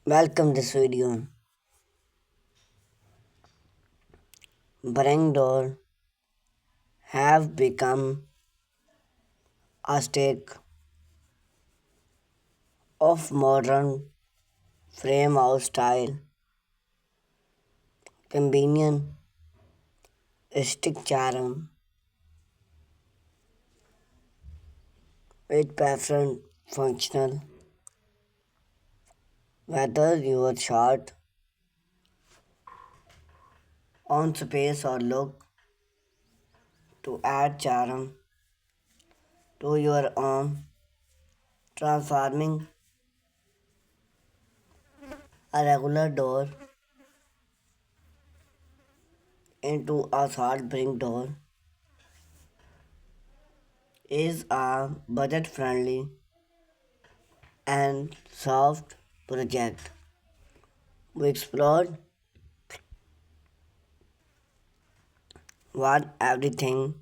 Welcome this video. Barring door have become a stake of modern frame house style, convenient, stick charm with preferred functional. Whether you are short on space or look to add charm to your own, transforming a regular door into a short brick door is a budget friendly and soft project. We explored what everything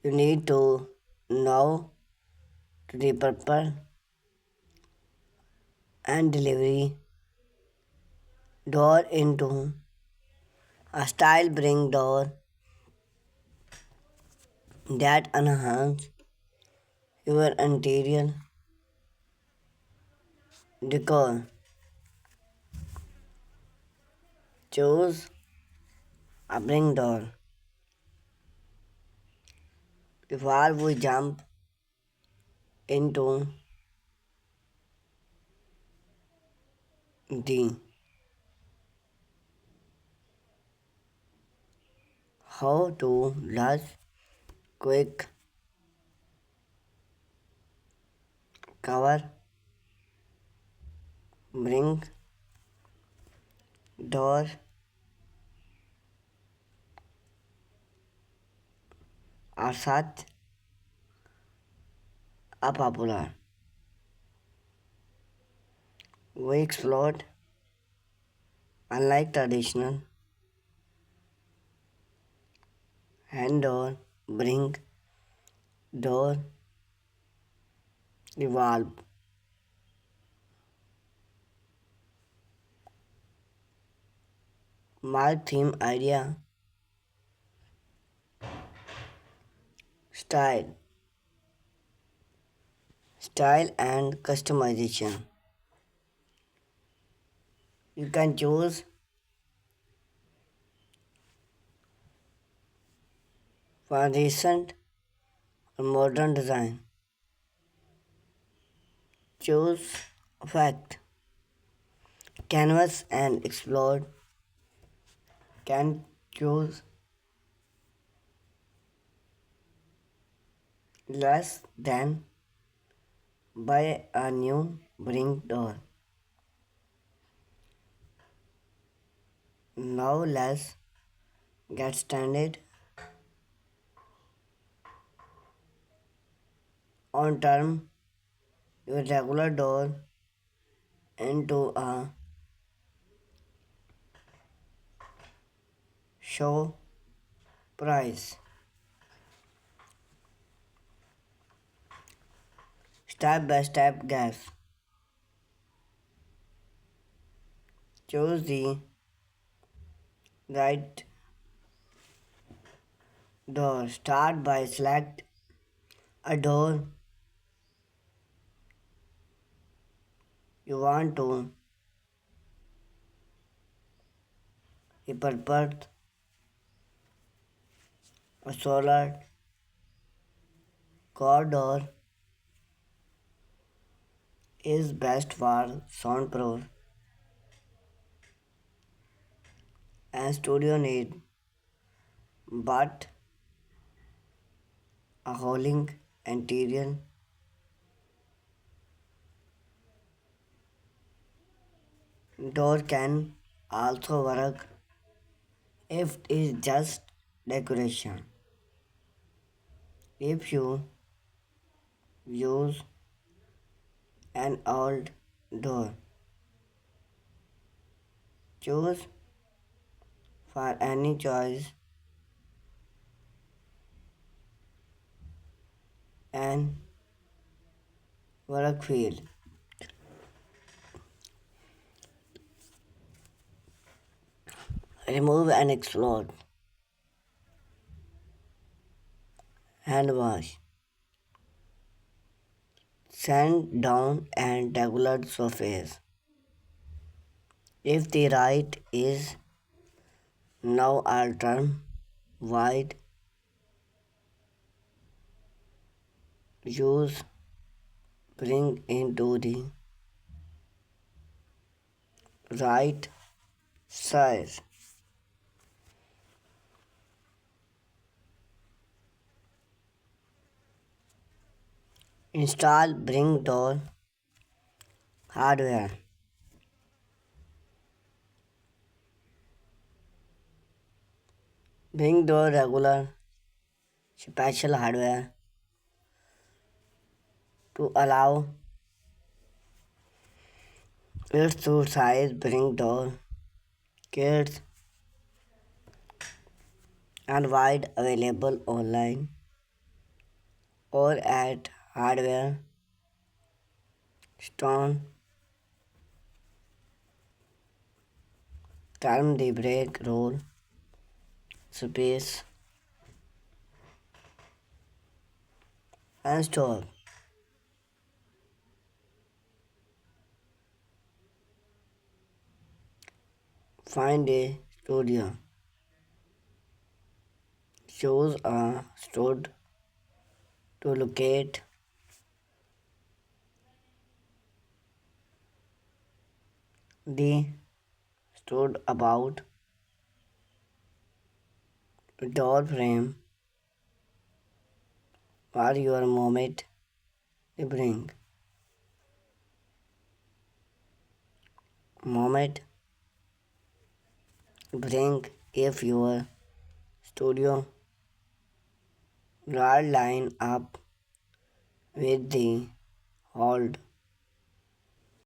you need to know to repurpose and delivery door into a style bring door that enhance your interior decor. Choose a bring door. Before we jump into the how to, let's quick cover bring door are such a popular. We explored, unlike traditional hand door, bring door, revolve. My theme idea, style, style and customization. You can choose for recent or modern design. Choose effect, canvas and explode. Can choose less than buy a new bring door. Now let's get started on turn your regular door into a show price. Step by step guess. Choose the right door. Start by select a door you want to repurpose. A solar corridor is best for soundproof and studio need, but a holding interior door can also work if it is just decoration. If you use an old door, choose for any choice and work field. Remove and explode. Hand wash. Sand down and regular surface. If the right is now alternate white, use bring into the right size. Install bring door hardware. Bring door regular special hardware to allow it to size bring door kits and wide available online or at hardware store. Turn the brake roll space and stop. Find a studio. Choose a stud to locate the stud about door frame or your moment to bring. Moment bring if your studio rod line up with the hold